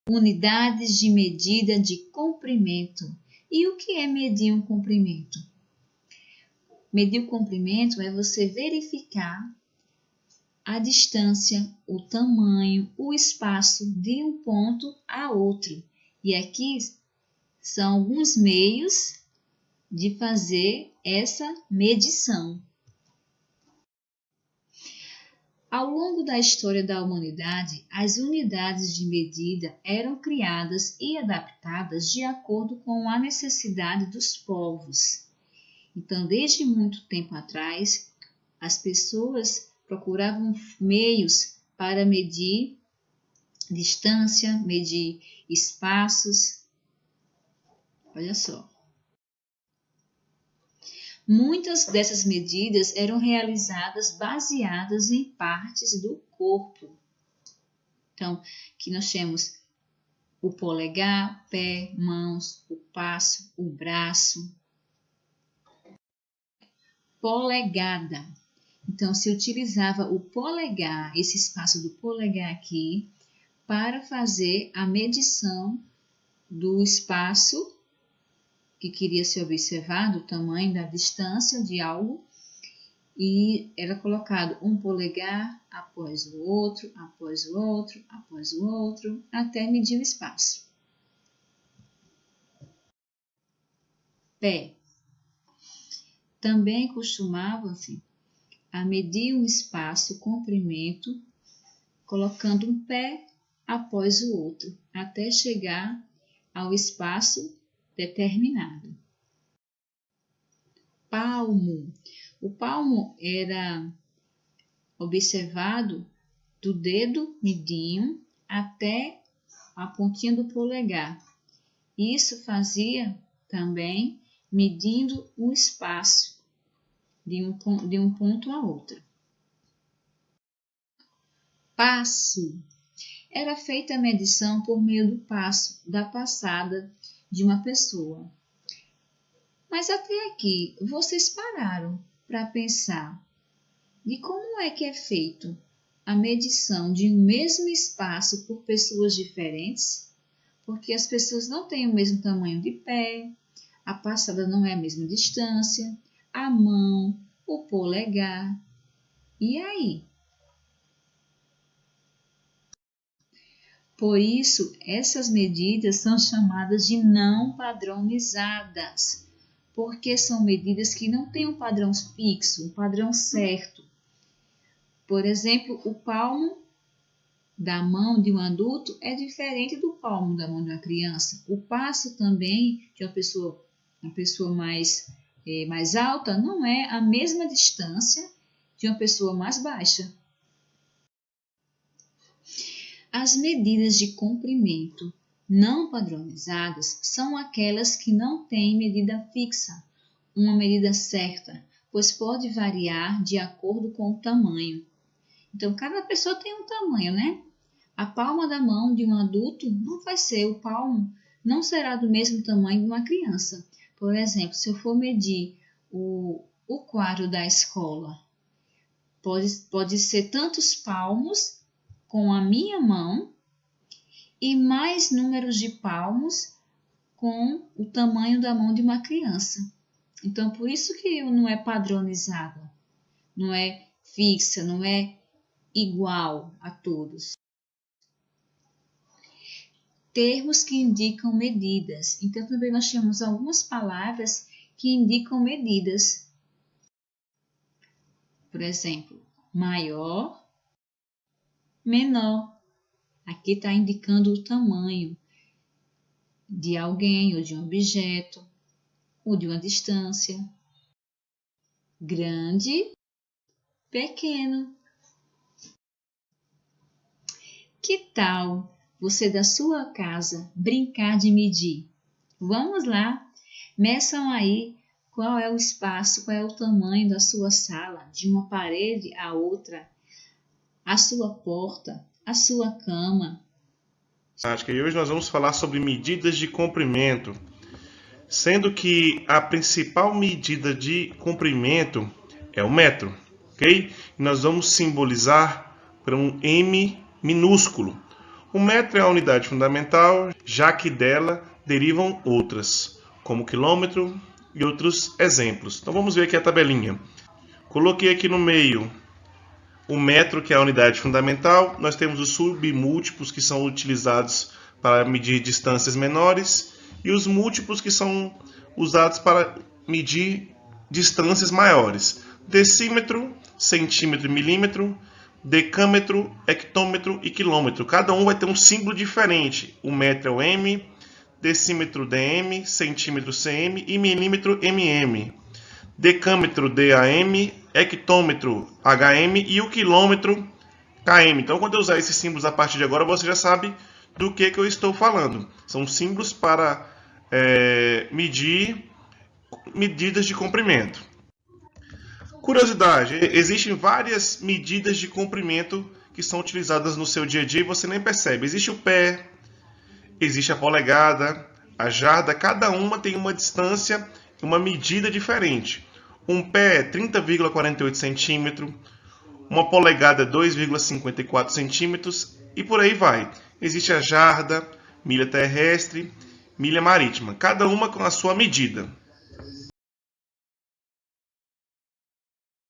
Unidades de medida de comprimento. E o que é medir um comprimento? Medir o comprimento é você verificar a distância, o tamanho, o espaço de um ponto a outro. E aqui são alguns meios de fazer essa medição. Ao longo da história da humanidade, as unidades de medida eram criadas e adaptadas de acordo com a necessidade dos povos. Então, desde muito tempo atrás, as pessoas procuravam meios para medir distância, medir espaços. Olha só. Muitas dessas medidas eram realizadas baseadas em partes do corpo. Então, aqui nós temos o polegar, pé, mãos, o passo, o braço. Polegada. Então, se utilizava o polegar, esse espaço do polegar aqui, para fazer a medição do espaço que queria ser observado, o tamanho da distância de algo, e era colocado um polegar após o outro, após o outro, após o outro, até medir o espaço. Pé. Também costumava-se a medir um espaço, o comprimento, colocando um pé após o outro, até chegar ao espaço determinado. Palmo. O palmo era observado do dedo midinho até a pontinha do polegar. Isso fazia também medindo o espaço de um ponto a outro. Passo. Era feita a medição por meio do passo, da passada de uma pessoa. Mas até aqui, vocês pararam para pensar de como é que é feito a medição de um mesmo espaço por pessoas diferentes? Porque as pessoas não têm o mesmo tamanho de pé, a passada não é a mesma distância, a mão, o polegar. E aí? Por isso, essas medidas são chamadas de não padronizadas, porque são medidas que não têm um padrão fixo, um padrão certo. Por exemplo, o palmo da mão de um adulto é diferente do palmo da mão de uma criança. O passo também de uma pessoa mais alta não é a mesma distância de uma pessoa mais baixa. As medidas de comprimento não padronizadas são aquelas que não têm medida fixa, uma medida certa, pois pode variar de acordo com o tamanho. Então, cada pessoa tem um tamanho, né? A palma da mão de um adulto não vai ser o palmo, não será do mesmo tamanho de uma criança. Por exemplo, se eu for medir o quadro da escola, pode ser tantos palmos com a minha mão e mais números de palmos com o tamanho da mão de uma criança. Então, por isso que não é padronizada, não é fixa, não é igual a todos. Termos que indicam medidas. Então, também nós temos algumas palavras que indicam medidas. Por exemplo, maior, menor. Aqui está indicando o tamanho de alguém ou de um objeto ou de uma distância. Grande, pequeno. Que tal você da sua casa brincar de medir? Vamos lá, meçam aí qual é o espaço, qual é o tamanho da sua sala, de uma parede a outra, a sua porta, a sua cama. Acho que hoje nós vamos falar sobre medidas de comprimento, sendo que a principal medida de comprimento é o metro, ok? E nós vamos simbolizar para um M minúsculo. O metro é a unidade fundamental, já que dela derivam outras, como quilômetro e outros exemplos. Então vamos ver aqui a tabelinha. Coloquei aqui no meio o metro, que é a unidade fundamental. Nós temos os submúltiplos, que são utilizados para medir distâncias menores, e os múltiplos, que são usados para medir distâncias maiores. Decímetro, centímetro e milímetro, decâmetro, hectômetro e quilômetro. Cada um vai ter um símbolo diferente. O metro é o M, decímetro dm, centímetro cm e milímetro mm. Decâmetro DAM, hectômetro HM e o quilômetro KM. Então, quando eu usar esses símbolos a partir de agora, você já sabe do que eu estou falando. São símbolos para medir medidas de comprimento. Curiosidade, existem várias medidas de comprimento que são utilizadas no seu dia a dia e você nem percebe. Existe o pé, existe a polegada, a jarda, cada uma tem uma distância, uma medida diferente. Um pé é 30,48 centímetros, uma polegada é 2,54 centímetros e por aí vai. Existe a jarda, milha terrestre, milha marítima, cada uma com a sua medida.